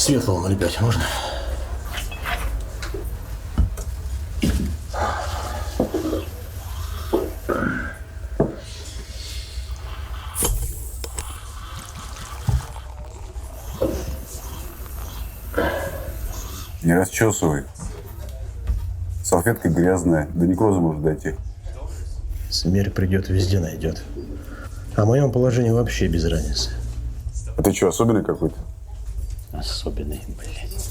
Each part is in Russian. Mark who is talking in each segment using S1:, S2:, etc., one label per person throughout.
S1: Светлого 0,5 можно?
S2: Не расчесывай. Салфетка грязная, до некроза может дойти.
S1: Смерть придет, везде найдет. А в моем положении вообще без разницы.
S2: А ты что, особенный какой-то?
S1: Особенный, блядь.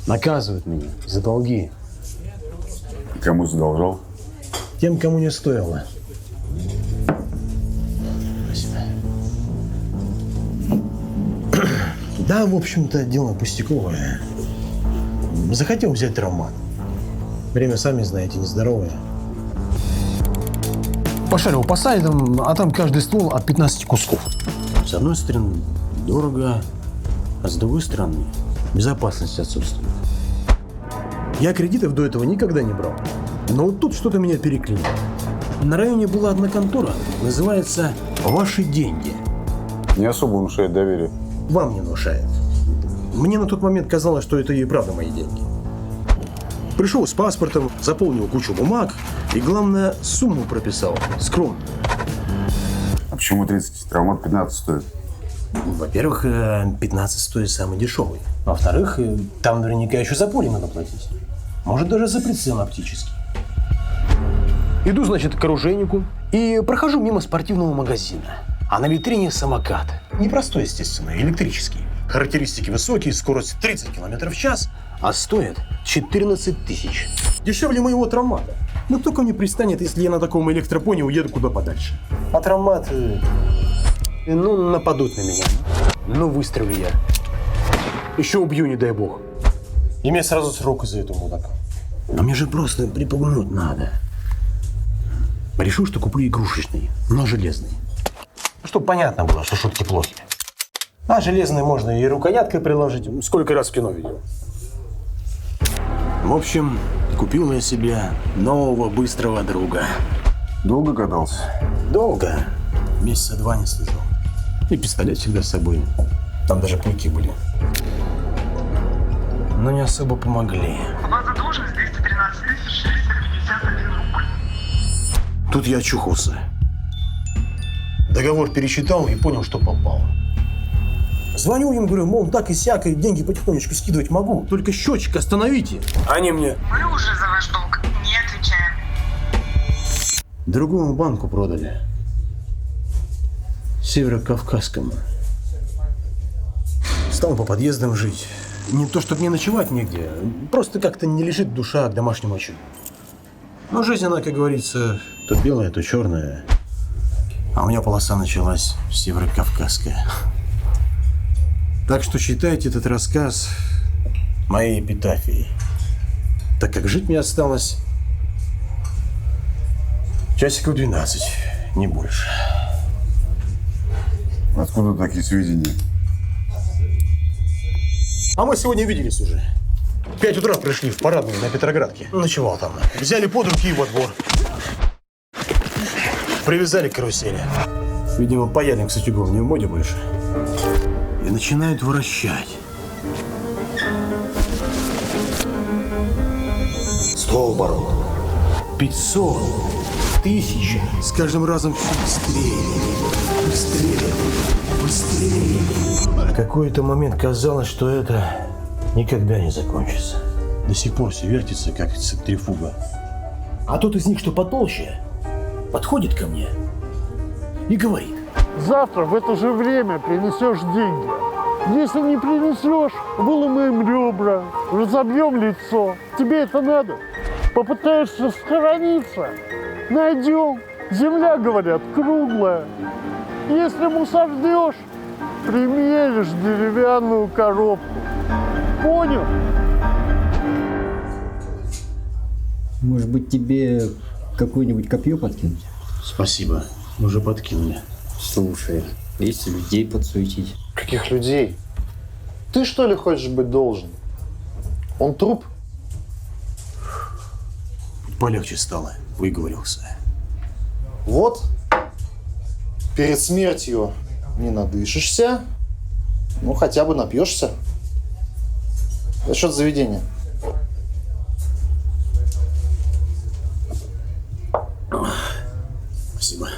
S1: Наказывают меня за долги.
S2: Кому задолжал?
S1: Тем, кому не стоило. Спасибо. Да, в общем-то, дело пустяковое. Захотел взять травмат. Время, сами знаете, нездоровое. Пошарил по сайтам, а там каждый ствол от 15 кусков. С одной стороны, дорого, а с другой стороны, безопасность отсутствует. Я кредитов до этого никогда не брал. Но вот тут что-то меня переклинило. На районе была одна контора, называется «Ваши деньги».
S2: Не особо внушает доверие.
S1: Вам не внушает. Мне на тот момент казалось, что это и правда мои деньги. Пришел с паспортом, заполнил кучу бумаг и, главное, сумму прописал. Скромно.
S2: А почему 30? Травмат 15 стоит.
S1: Во-первых, 15 стоит самый дешевый. Во-вторых, там наверняка еще за поле надо платить. Может, даже за прицел оптический. Иду, значит, к оружейнику и прохожу мимо спортивного магазина. А на витрине самокат. Непростой, естественно, электрический. Характеристики высокие, скорость 30 км в час, а стоит 14 тысяч. Дешевле моего травмата. Ну кто ко мне пристанет, если я на таком электропоне уеду куда подальше? А травмат, ну, нападут на меня. Ну, выстрелю я. Еще убью, не дай бог. И мне сразу срок из-за этого мудака. Но мне же просто припугнуть надо. Решил, что куплю игрушечный, но железный. Чтобы понятно было, что шутки плохие. А железный можно и рукояткой приложить. Сколько раз в кино видел. В общем, купил я себе нового быстрого друга.
S2: Долго катался?
S1: Долго. Месяца 2 не слежал. И пистолет всегда с собой. Там даже клыки были. Но не особо помогли.
S3: У вас задолженность 213 451 рубль.
S1: Тут я очухался. Договор пересчитал и понял, что попал. Звоню им, говорю, мол, так и сяк, и деньги потихонечку скидывать могу. Только счетчик остановите. Они мне...
S3: Мы уже за ваш долг не отвечаем.
S1: Другому банку продали. Северокавказскому. Стал по подъездам жить. Не то, чтобы не ночевать нигде. Просто как-то не лежит душа к домашнему очагу. Но жизнь, она, как говорится, то белая, то черная. А у меня полоса началась северокавказская. Так что считайте этот рассказ моей эпитафией. Так как жить мне осталось часиков 12, не больше.
S2: Откуда такие сведения?
S1: А мы сегодня виделись уже. В 5 утра пришли в парадную на Петроградке. Ночевал там. Взяли под руки и во двор. Привязали к карусели. Видимо, паяльник с утюгом не в моде больше. И начинают вращать. 100 оборотов. 500. 1000. С каждым разом все быстрее. Быстрее. В какой-то момент казалось, что это никогда не закончится. До сих пор все вертится, как центрифуга. А тот из них, что потолще, подходит ко мне и говорит:
S4: завтра в это же время принесешь деньги. Если не принесешь, выломаем ребра, разобьем лицо. Тебе это надо? Попытаешься сторониться? Найдем. Земля, говорят, круглая. Если мусордешь, примеришь деревянную коробку. Понял?
S5: Может быть, тебе какое-нибудь копье подкинуть?
S1: Спасибо, уже подкинули.
S5: Слушай, если людей подсуетить.
S6: Каких людей? Ты что ли хочешь быть должен? Он труп?
S1: Полегче стало, выговорился.
S6: Вот, перед смертью не надышишься, ну хотя бы напьешься. За счет заведения.
S1: Спасибо.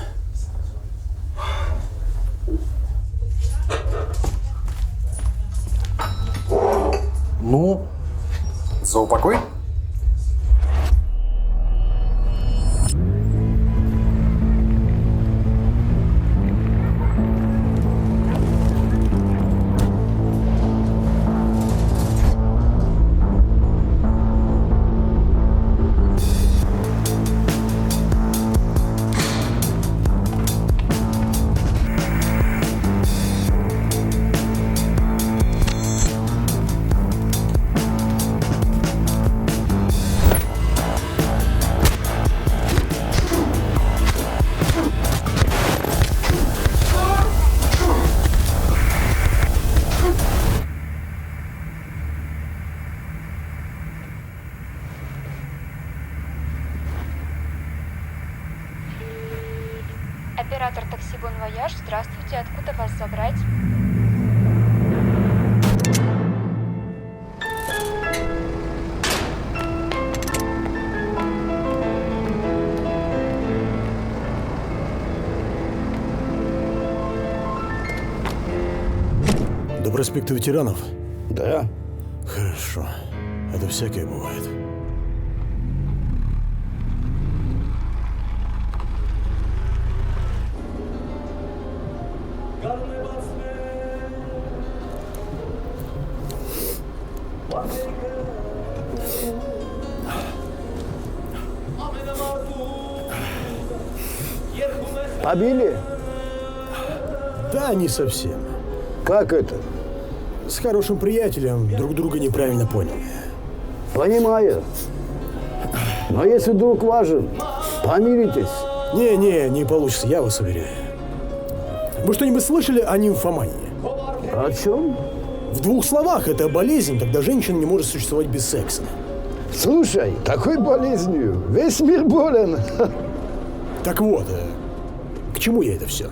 S6: Ну,
S2: За упокой?
S7: Оператор такси Бон Вояж, здравствуйте, откуда вас забрать?
S1: До проспекта Ветеранов?
S8: Да.
S1: Хорошо. Это всякое бывает.
S8: Побили?
S1: Да, не совсем.
S8: Как это?
S1: С хорошим приятелем друг друга неправильно поняли.
S8: Понимаю. Но если друг важен, помиритесь.
S1: Не получится, я вас уверяю. Вы что-нибудь слышали о нимфомании?
S8: О чем?
S1: В двух словах, это болезнь, когда женщина не может существовать без секса.
S8: Слушай, такой болезнью весь мир болен.
S1: Так вот, к чему я это все?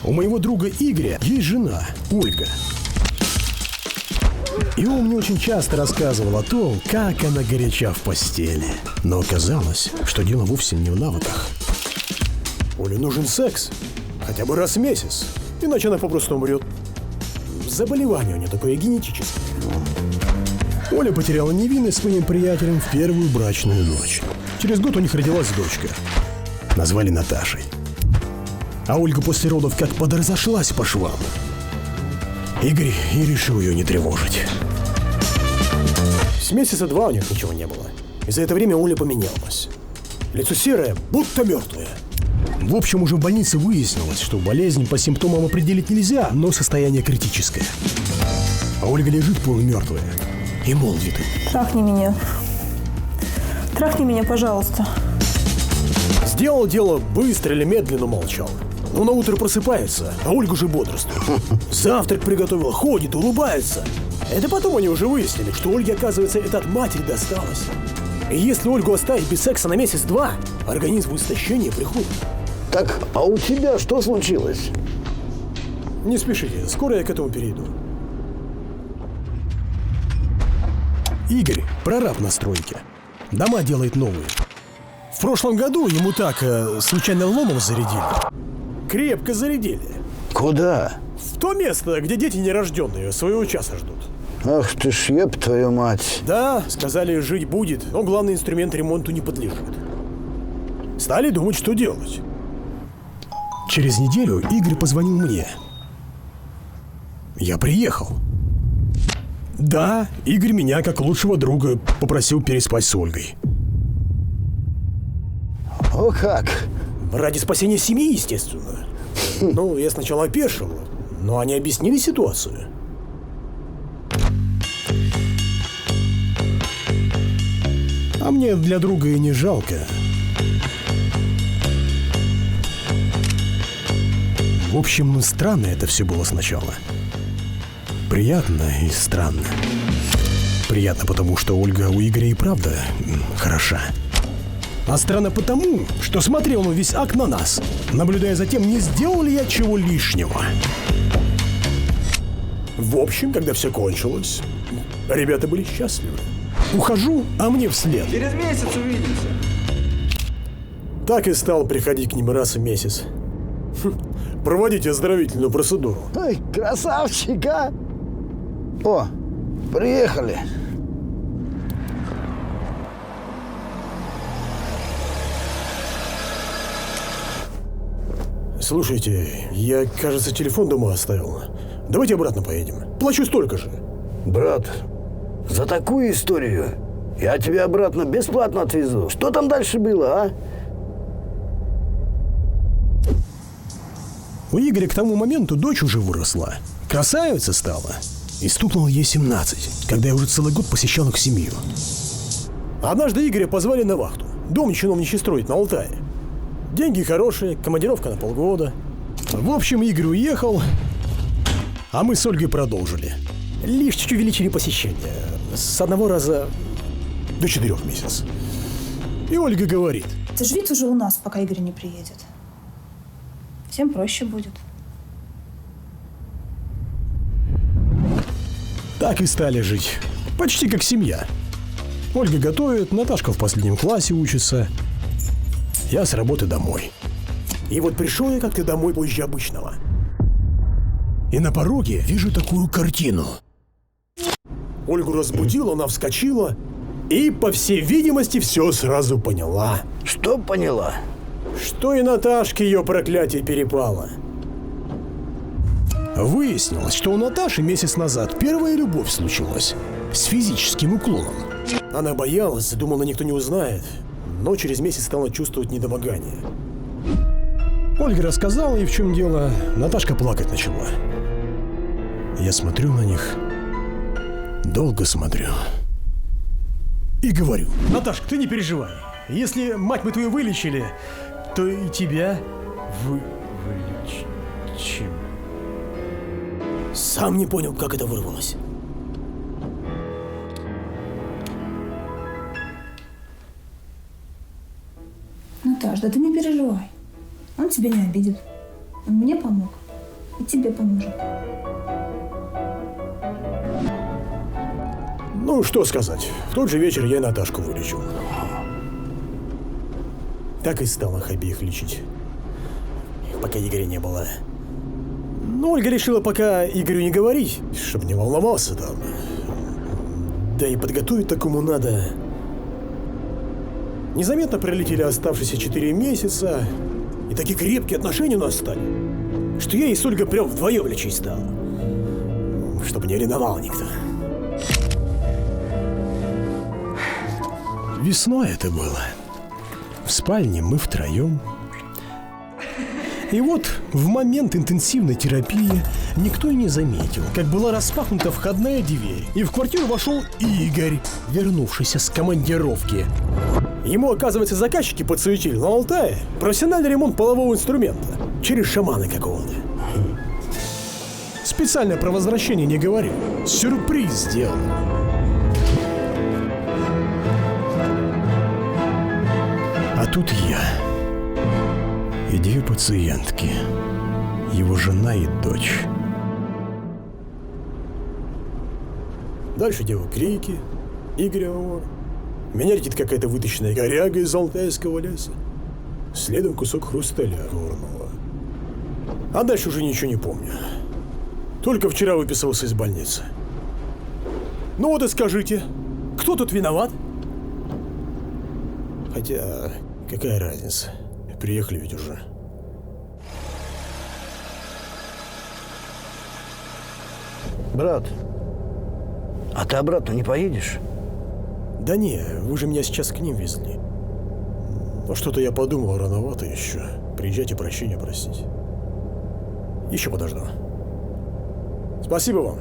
S1: У моего друга Игоря есть жена, Ольга. И он мне очень часто рассказывал о том, как она горяча в постели. Но оказалось, что дело вовсе не в навыках. Оле нужен секс. Хотя бы раз в месяц. Иначе она попросту умрет. Заболевание у нее такое генетическое. Оля потеряла невинность своим приятелем в первую брачную ночь. Через год у них родилась дочка. Назвали Наташей. А Ольга после родов как подразошлась по швам. Игорь и решил ее не тревожить. С месяца 2 у них ничего не было. И за это время Оля поменялась. Лицо серое, будто мертвое. В общем, уже в больнице выяснилось, что болезнь по симптомам определить нельзя, но состояние критическое. А Ольга лежит полумертвая и молвит им:
S9: Трахни меня. Трахни меня, пожалуйста.
S1: сделал дело быстро или медленно, молчал. Но на утро просыпается, а Ольга уже бодрствует. Завтрак приготовила, ходит, улыбается. Это потом они уже выяснили, что Ольге, оказывается, это от матери досталось. И если Ольгу оставить без секса на месяц-два, организм в истощение приходит.
S8: Так, а у тебя что случилось?
S1: Не спешите, скоро я к этому перейду. Игорь – прораб на стройке. Дома делает новые. В прошлом году ему так случайно ломом зарядили. Крепко зарядили.
S8: Куда?
S1: В то место, где дети нерожденные своего часа ждут.
S8: Ах ты ж, еб твою мать.
S1: Да, сказали, жить будет, но главный инструмент ремонту не подлежит. Стали думать, что делать. Через неделю Игорь позвонил мне. Я приехал. Да, Игорь меня, как лучшего друга, попросил переспать с Ольгой.
S8: О как?
S1: Ради спасения семьи, естественно. Ну, я сначала опешил, но они объяснили ситуацию. А мне для друга и не жалко. В общем, странно это все было сначала. Приятно и странно. Приятно, потому что Ольга у Игоря и правда хороша. А странно потому, что смотрел он весь акт на нас, наблюдая за тем, не сделал ли я чего лишнего. В общем, когда все кончилось, ребята были счастливы. Ухожу, а мне вслед.
S5: Через месяц увидимся.
S1: Так и стал приходить к ним раз в месяц. Проводить оздоровительную процедуру.
S8: Ой, красавчик, а! О, приехали.
S1: Слушайте, я, кажется, телефон дома оставил. Давайте обратно поедем. Плачу столько же.
S8: Брат, за такую историю я тебя обратно бесплатно отвезу. Что там дальше было, а?
S1: У Игоря к тому моменту дочь уже выросла. Красавица стала. И стукнуло ей 17, когда я уже целый год посещал их семью. Однажды Игоря позвали на вахту. Дом чиновничий строить на Алтае. Деньги хорошие, командировка на полгода. В общем, Игорь уехал, а мы с Ольгой продолжили. Лишь чуть увеличили посещение. С 1 раза до 4 месяцев. И Ольга говорит:
S9: Ты ж ведь уже у нас, пока Игорь не приедет. Всем проще будет.
S1: так и стали жить. Почти как семья. Ольга готовит, Наташка в последнем классе учится. Я с работы домой. И вот пришел я как-то домой позже обычного. И на пороге вижу такую картину. Ольгу разбудил, она вскочила и, по всей видимости, все сразу поняла.
S8: Что поняла?
S1: Что и Наташке ее проклятие перепало. Выяснилось, что у Наташи месяц назад первая любовь случилась. С физическим уклоном. Она боялась, думала, никто не узнает. Но через месяц стала чувствовать недомогание. Ольга рассказала ей, в чем дело. Наташка плакать начала. Я смотрю на них. Долго смотрю. И говорю: Наташка, ты не переживай. Если мать мы твою вылечили, то и тебя вылечим. Сам не понял, как это вырвалось.
S9: Наташ, да ты не переживай. Он тебя не обидит. Он мне помог. И тебе поможет.
S1: Ну, что сказать. В тот же вечер я и Наташку вылечил. Так и стал их обеих лечить. Пока Игоря не было. Но Ольга решила пока Игорю не говорить, чтобы не волновался там. Да и подготовить такому надо. Незаметно пролетели оставшиеся 4 месяца. И такие крепкие отношения у нас стали, что я и с Ольгой прям вдвоем лечить стал. Чтобы не ревновал никто. Весной это было. В спальне мы втроем. И вот в момент интенсивной терапии никто и не заметил, как была распахнута входная дверь, и в квартиру вошел Игорь, вернувшийся с командировки. Ему, оказывается, заказчики подсуетили на Алтае профессиональный ремонт полового инструмента через шамана какого-то. Специально про возвращение не говорю. Сюрприз сделал. А тут я и 2 пациентки, его жена и дочь. Дальше делаю крики, Игоря ор. Меня летит какая-то вытащенная коряга из алтайского леса. Следом кусок хрусталя горного. А дальше уже ничего не помню. Только вчера выписался из больницы. Ну вот и скажите, кто тут виноват? Хотя, какая разница? Приехали ведь уже.
S8: Брат, а ты обратно не поедешь?
S1: Да не, вы же меня сейчас к ним везли. Но что-то я подумал, рановато еще. Приезжать и прощения просить. Еще подожду. Спасибо вам.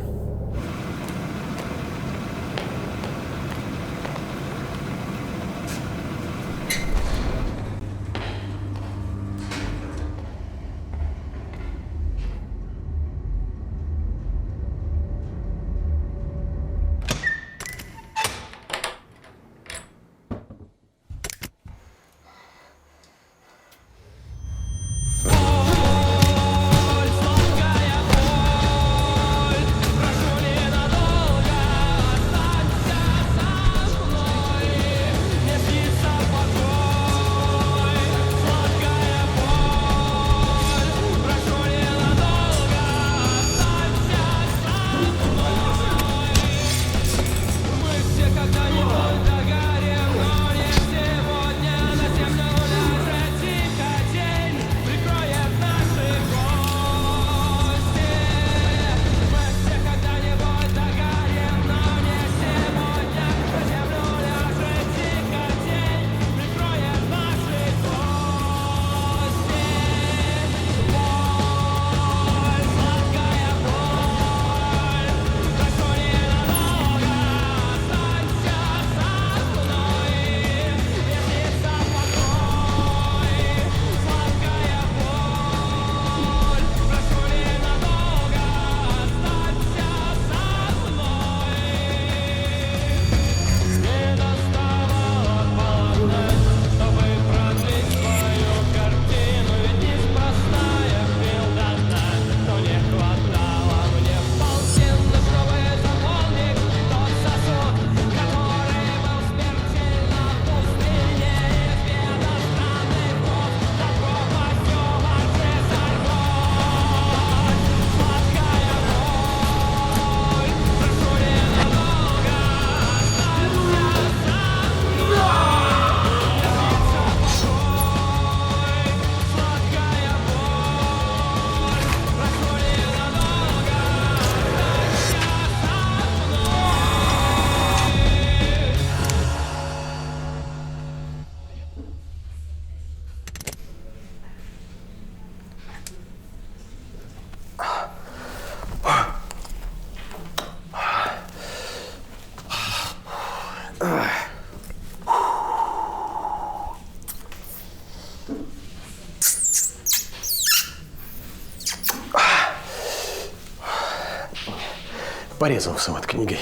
S1: порезался над книгой.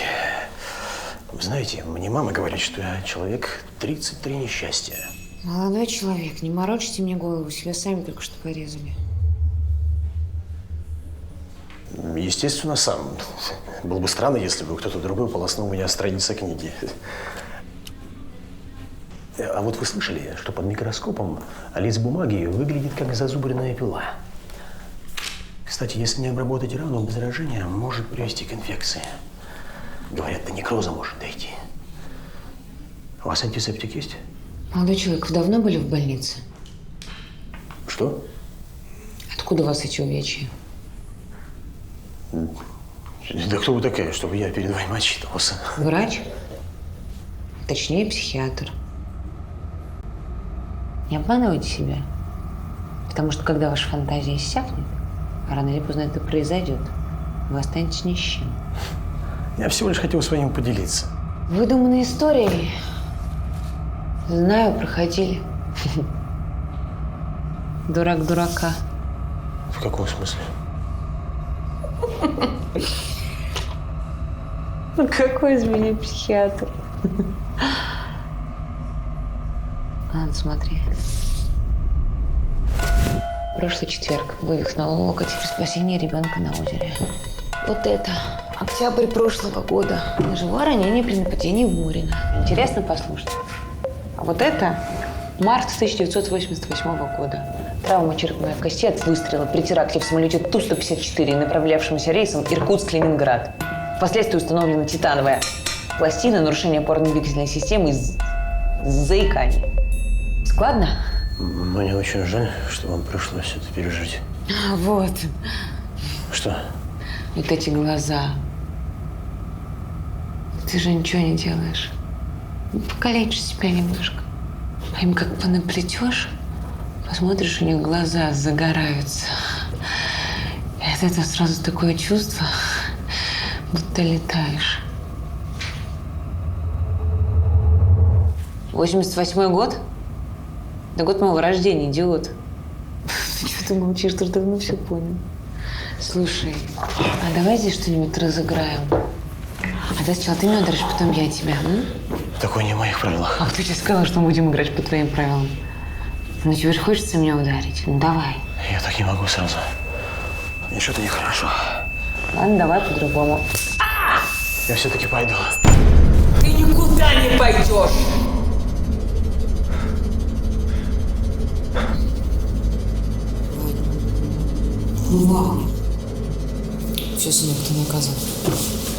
S1: Вы знаете, мне мама говорит, что я человек 33 несчастья.
S10: Молодой человек, не морочите мне голову, себя сами только что порезали.
S1: Естественно, сам. Было бы странно, если бы кто-то другой полоснул меня страницы книги. А вот вы слышали, что под микроскопом лист бумаги выглядит как зазубренная пила? Кстати, если не обработать рану, обеззаражение может привести к инфекции. Говорят, до некроза может дойти. У вас антисептик есть?
S10: Молодой человек, вы давно были в больнице?
S1: Что?
S10: Откуда у вас эти увечья?
S1: Да кто вы такая, чтобы я перед вами отчитывался?
S10: Врач? Точнее, психиатр. Не обманывайте себя. Потому что когда ваша фантазия иссякнет, рано или поздно это произойдет, вы останетесь ни с чем.
S1: Я всего лишь хотел с вами поделиться.
S10: Выдуманные истории. Знаю, проходили. Дурак дурака.
S1: В каком смысле?
S10: Ну какой из меня психиатр? Ладно, смотри. Прошлый четверг вывихнул локоть при спасении ребенка на озере. Вот это. Октябрь прошлого года. Ножевое ранение при нападении в Мурино. Интересно послушать. А вот это март 1988 года. Травма черепной кости от выстрела при теракте в самолете Ту-154, направлявшемся рейсом Иркутск-Ленинград. Впоследствии установлена титановая пластина, нарушение опорно-двигательной системы и заикание. Складно?
S1: Мне очень жаль, что вам пришлось это пережить.
S10: Вот.
S1: Что?
S10: Вот эти глаза. Ты же ничего не делаешь. Покалечишь себя немножко. А им как понаплетешь, посмотришь, у них глаза загораются. И от этого сразу такое чувство, будто летаешь. 88-й год? Да год моего рождения, идиот. Ты что-то молчишь, ты давно все понял. Слушай, а давай здесь что-нибудь разыграем. А ты сначала ты меня ударишь, потом я тебя.
S1: Такое не в моих правилах.
S10: А кто тебе сказал, что мы будем играть по твоим правилам? Ну, тебе же хочется меня ударить. Ну, давай.
S1: Я так не могу сразу. Мне что-то нехорошо.
S10: Ладно, давай по-другому.
S1: Я все-таки пойду.
S10: Ты никуда не пойдешь! Вау. Все, сынок, ты наказан.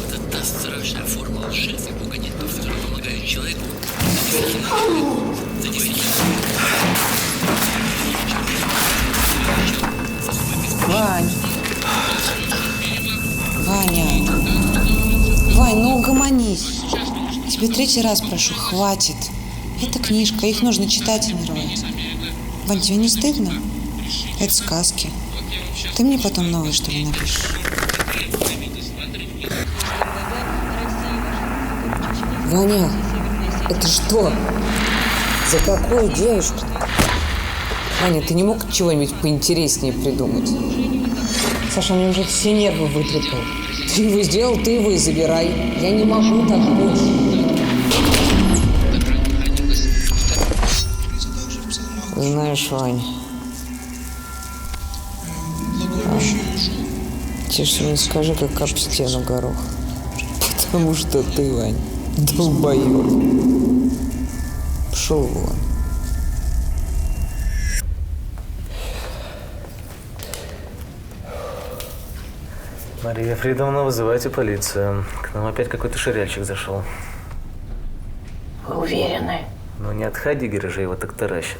S11: Это та страшная форма лжи и пуганета, которая помогает человеку.
S10: Вань. Ваня. Вань, ну угомонись. Тебе 3-й раз прошу, хватит. Это книжка, их нужно читать и не рвать. Вань, тебе не стыдно? Это сказки. Ты мне потом новые, что ли, напишешь? Ваня, это что? За какую девушку? Ваня, ты не мог чего-нибудь поинтереснее придумать? Саша, мне уже все нервы вытрепал. Ты его сделал, ты его и забирай. Я не могу так больше. Знаешь, Вань, тише не скажи, как об стену горох. Потому что ты, Вань, долбоёб. Пшёл вон.
S12: Мария Фридовна, вызывайте полицию. К нам опять какой-то ширяльщик зашел.
S10: Вы уверены?
S12: Ну не от Хадигера же его так таращит.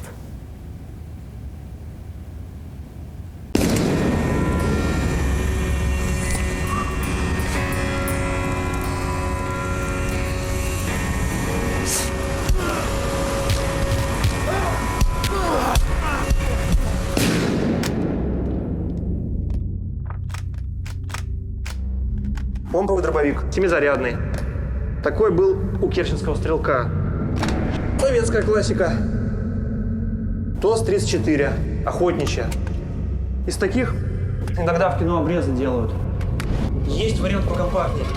S13: Помповый дробовик, семизарядный. Такой был у керченского стрелка. Советская классика. ТОС-34, охотничья. Из таких иногда в кино обрезы делают. Есть вариант покомпактнее.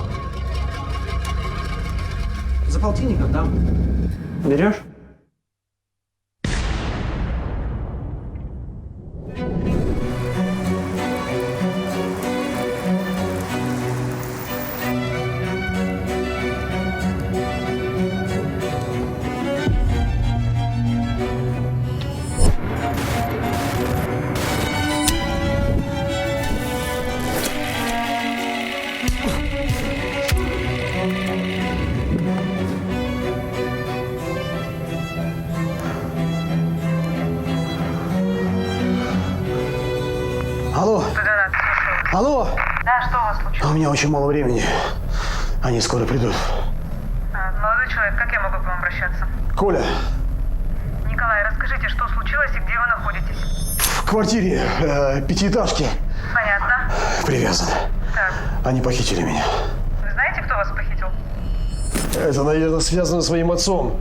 S13: За полтинник отдам. Берешь?
S1: Алло. Алло.
S3: Да, что у вас случилось?
S1: У меня очень мало времени. Они скоро придут.
S3: Молодой человек, как я могу к вам обращаться?
S1: Коля,
S3: Николай, расскажите, что случилось и где вы находитесь?
S1: в квартире пятиэтажки
S3: Понятно.
S1: привязан.
S3: Так,
S1: Они похитили меня.
S3: вы знаете, кто вас похитил?
S1: Это, наверное, связано с своим отцом.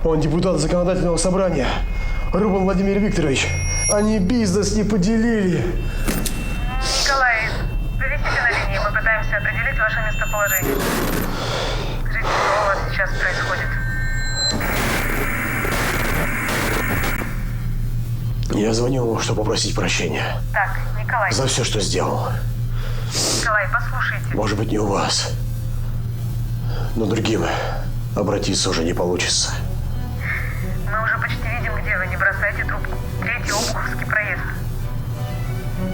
S1: Он депутат законодательного собрания. Рубан Владимир Викторович. Они бизнес не поделили.
S3: Николай, повисите на линии, мы пытаемся определить ваше местоположение. Скажите, что у вас сейчас происходит?
S1: Я звоню, чтобы попросить прощения
S3: Так, Николай.
S1: за все, что сделал.
S3: Николай, послушайте.
S1: Может быть, не у вас. Но другим обратиться уже не получится.
S3: Мы уже почти видим, где вы. Не бросайте трубку. 3-й Обуховский проезд.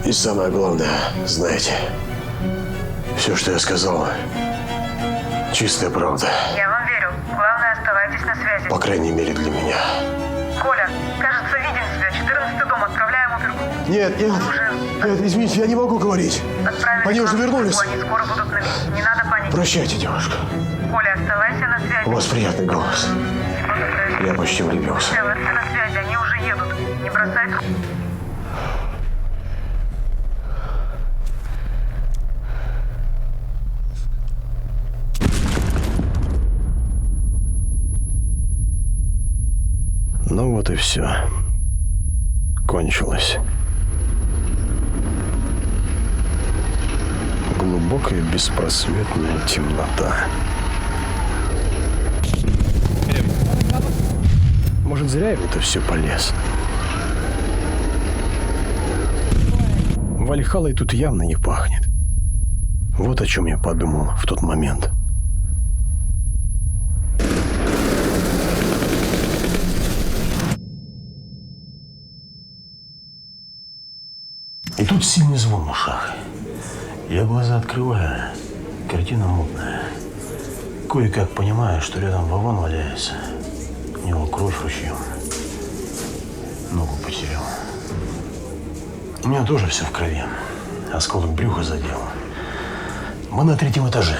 S1: И самое главное, знаете, все, что я сказал, чистая правда.
S3: Я вам верю. Главное, оставайтесь на связи.
S1: По крайней мере, для меня.
S3: Коля, кажется, видим тебя. 14-й дом. Отправляем оперу.
S1: Нет, извините, я не могу говорить. Они уже вернулись.
S3: Они скоро будут на месте. Не надо паники.
S1: Прощайте, девушка.
S3: Коля, оставайся на связи.
S1: У вас приятный голос. Я почти влюбился.
S3: Оставайся на связи. Они уже едут. Не бросай трубку.
S1: Ну вот и все. Кончилось. Глубокая беспросветная темнота. Может, зря я в это все полез? Вальхалой тут явно не пахнет. Вот о чем я подумал в тот момент. И тут сильный звон в ушах. Я глаза открываю. Картина мутная. Кое-как понимаю, что рядом Вован валяется. У него кровь ручьем. Ногу потерял. У меня тоже все в крови. Осколок брюха задел. Мы на 3-м этаже.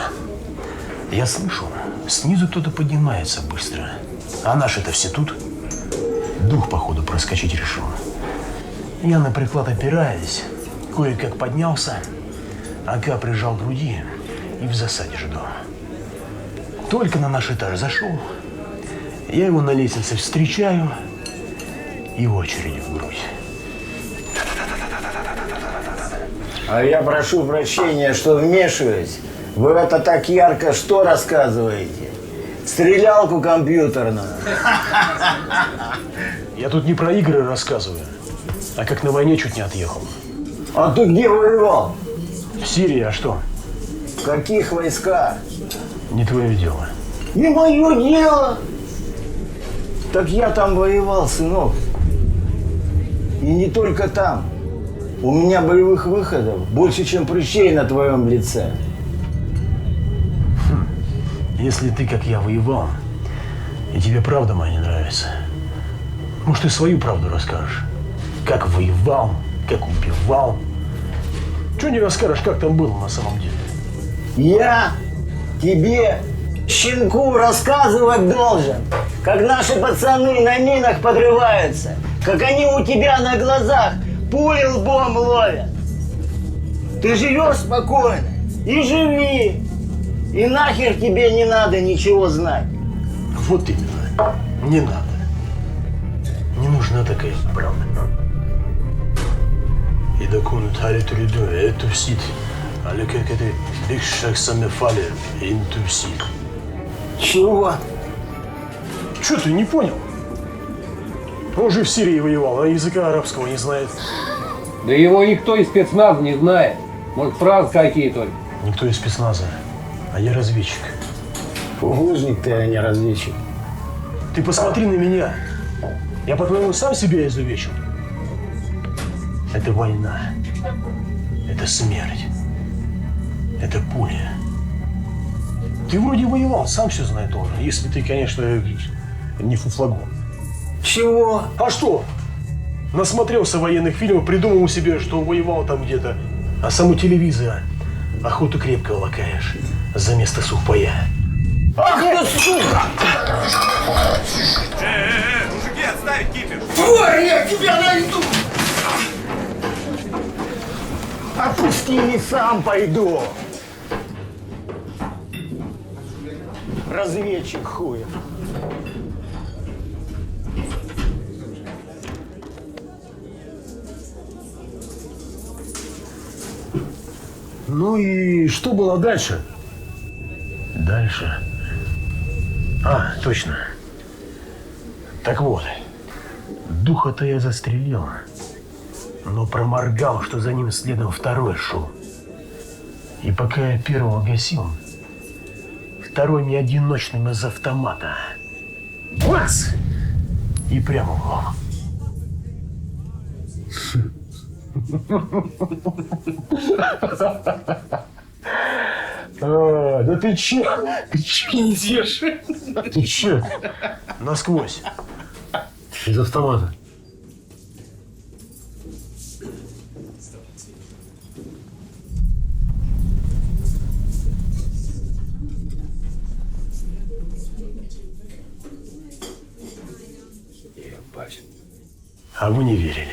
S1: Я слышу, снизу кто-то поднимается быстро. А наши-то все тут. Дух, походу, проскочить решил. Я на приклад опираясь, кое-как поднялся, АК прижал к груди и в засаде жду. Только на наш этаж зашел, я его на лестнице встречаю и очередь в грудь.
S8: А я прошу прощения, что вмешиваюсь. Вы это так ярко что рассказываете? Стрелялку компьютерную.
S1: Я тут не про игры рассказываю, а как на войне чуть не отъехал.
S8: А ты где воевал?
S1: В Сирии, а что?
S8: В каких войсках?
S1: Не твое дело.
S8: Не мое дело. Так я там воевал, сынок. И не только там. У меня боевых выходов больше, чем прыщей на твоем лице.
S1: Если ты, как я, воевал, и тебе правда моя не нравится, может, ты свою правду расскажешь? Как воевал, как убивал. Чего не расскажешь, как там было на самом деле?
S8: Я тебе, щенку, рассказывать должен, как наши пацаны на минах подрываются, как они у тебя на глазах пули лбом ловят. Ты живешь спокойно и живи. И нахер тебе не надо ничего знать.
S1: Вот именно. Не надо. Не нужна такая правда. И доконут алитуридо, эту сит. Але как это, их шаг саме фале, интусит.
S8: Чего?
S1: Что ты не понял? Он же в Сирии воевал, а языка арабского не знает.
S14: Да его никто из спецназа не знает. Может, фразы какие только.
S1: Никто из спецназа, а я разведчик.
S8: Лужник ты, а не разведчик.
S1: Ты посмотри на меня. Я, по-твоему, сам себя изувечил? Это война. Это смерть. Это пуля. Ты вроде воевал, сам все знает тоже. Если ты, конечно, не фуфлагон.
S8: Чего?
S1: А что? Насмотрелся военных фильмов, придумал себе, что воевал там где-то. А сам у телевизора охоту крепкого лакаешь за место сухпая.
S8: Ах ты, сука!
S15: Мужики, отставить кипиш!
S8: Тварь, я тебя найду! Отпусти, не сам пойду! Разведчик хуя.
S1: Ну и что было дальше? Дальше? А, точно. Так вот, духа-то я застрелил, но проморгал, что за ним следом второй шел. И пока я первого гасил, второй мне одиночным из автомата. Бац! И прямо в голову. Да ты че? Ты че идешь? Ты че? Насквозь. Из автомата. А вы не верили.